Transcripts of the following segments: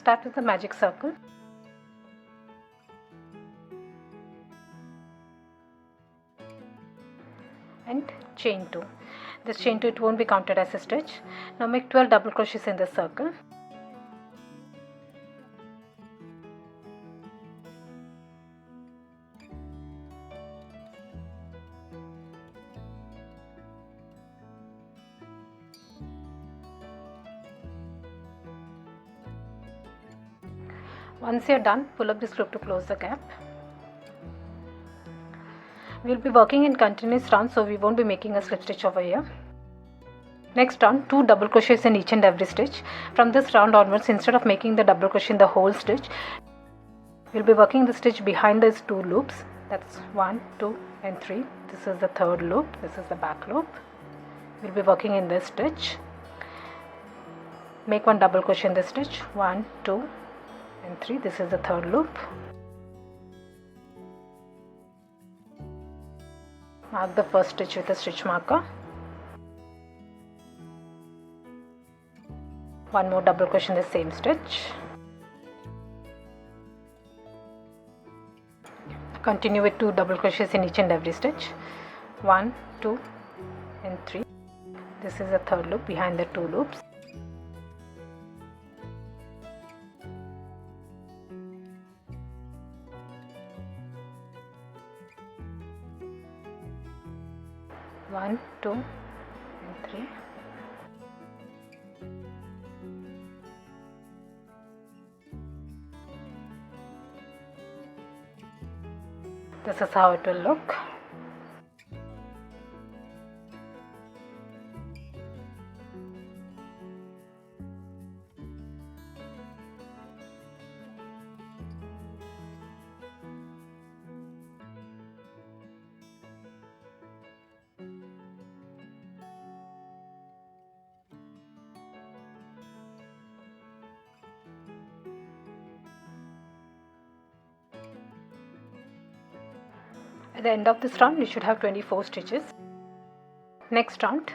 start with the magic circle. And chain 2. This chain 2, it won't be counted as a stitch. Now make 12 double crochets in the circle. Once you are done, pull up this loop to close the gap. We will be working in continuous rounds, so we won't be making a slip stitch over here. Next round, 2 double crochets in each and every stitch. From this round onwards, instead of making the double crochet in the whole stitch, we will be working the stitch behind these 2 loops. That's 1, 2 and 3. This is the third loop. This is the back loop. We will be working in this stitch. Make 1 double crochet in this stitch. 1, 2 and 3. This is the third loop. Mark the first stitch with a stitch marker. 1 more double crochet in the same stitch. Continue with 2 double crochets in each and every stitch. 1, 2 and 3. This is the third loop behind the 2 loops. One, 2 and 3. This is how it will look. At the end of this round, you should have 24 stitches. Next round,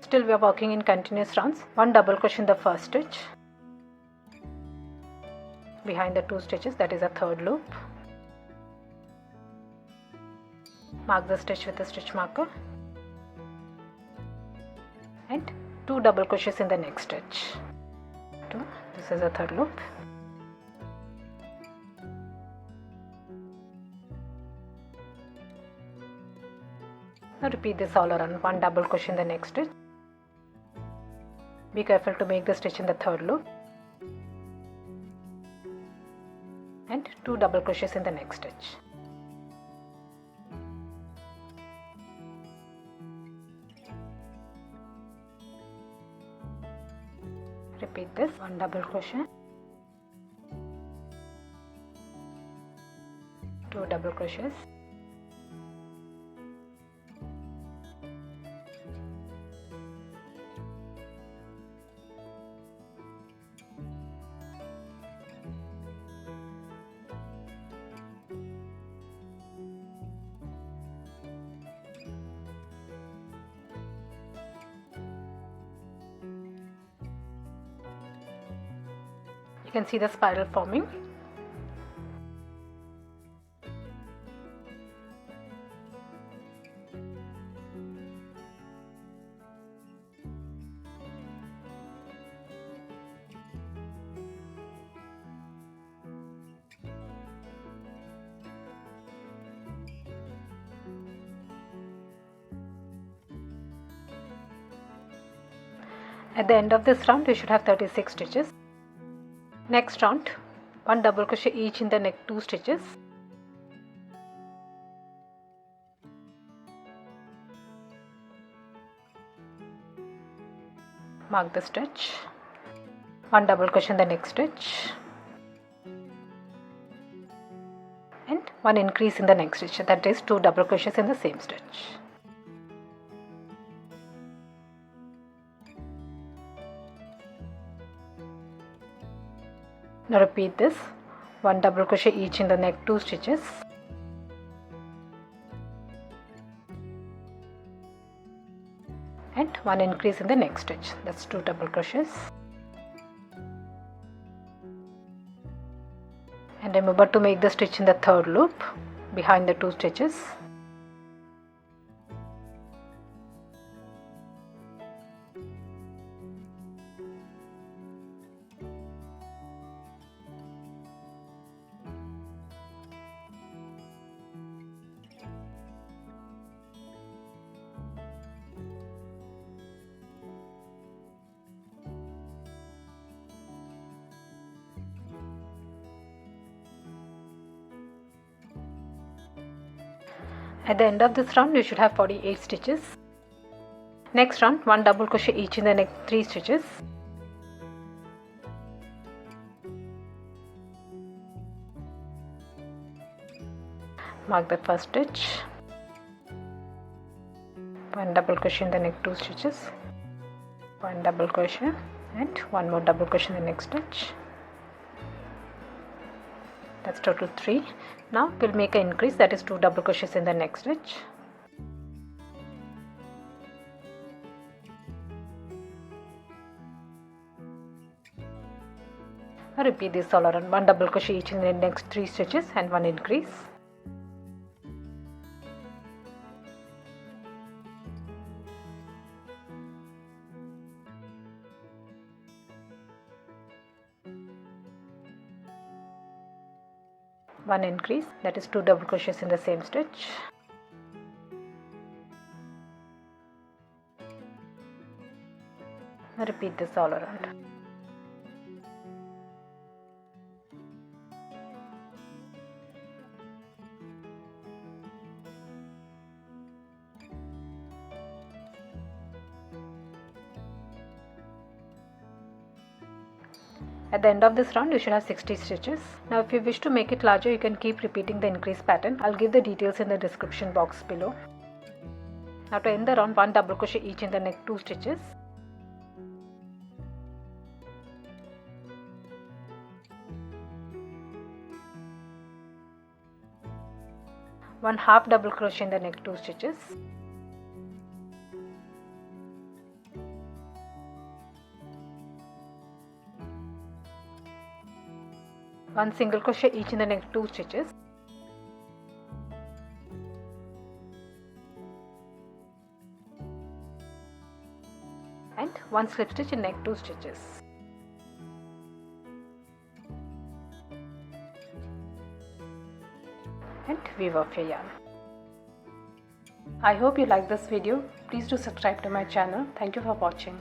still we are working in continuous rounds. 1 double crochet in the first stitch behind the 2 stitches, that is a third loop. Mark the stitch with a stitch marker and 2 double crochets in the next stitch. 2. This is a third loop. Now repeat this all around. 1 double crochet in the next stitch. Be careful to make the stitch in the third loop. And 2 double crochets in the next stitch. Repeat this. 1 double crochet. 2 double crochets. You can see the spiral forming. At the end of this round, you should have 36 stitches. Next round, 1 double crochet each in the next 2 stitches. Mark the stitch. 1 double crochet in the next stitch. And 1 increase in the next stitch, that is 2 double crochets in the same stitch. Now repeat this. 1 double crochet each in the next 2 stitches. And 1 increase in the next stitch, that's 2 double crochets. remember to make the stitch in the third loop behind the 2 stitches. At the end of this round, you should have 48 stitches. Next round, 1 double crochet each in the next 3 stitches. Mark the first stitch. 1 double crochet in the next 2 stitches. 1 double crochet and 1 more double crochet in the next stitch. That's total 3. Now we'll make an increase, that is 2 double crochets in the next stitch. Now repeat this all around. 1 double crochet each in the next 3 stitches and 1 increase. One increase, that is 2 double crochets in the same stitch. Now repeat this all around. At the end of this round, you should have 60 stitches. Now if you wish to make it larger, you can keep repeating the increase pattern. I'll give the details in the description box below. Now to end the round, 1 double crochet each in the next 2 stitches. One half double crochet in the next 2 stitches. One single crochet each in the next 2 stitches. And 1 slip stitch in next 2 stitches. And weave off your yarn. I hope you like this video. Please do subscribe to my channel. Thank you for watching.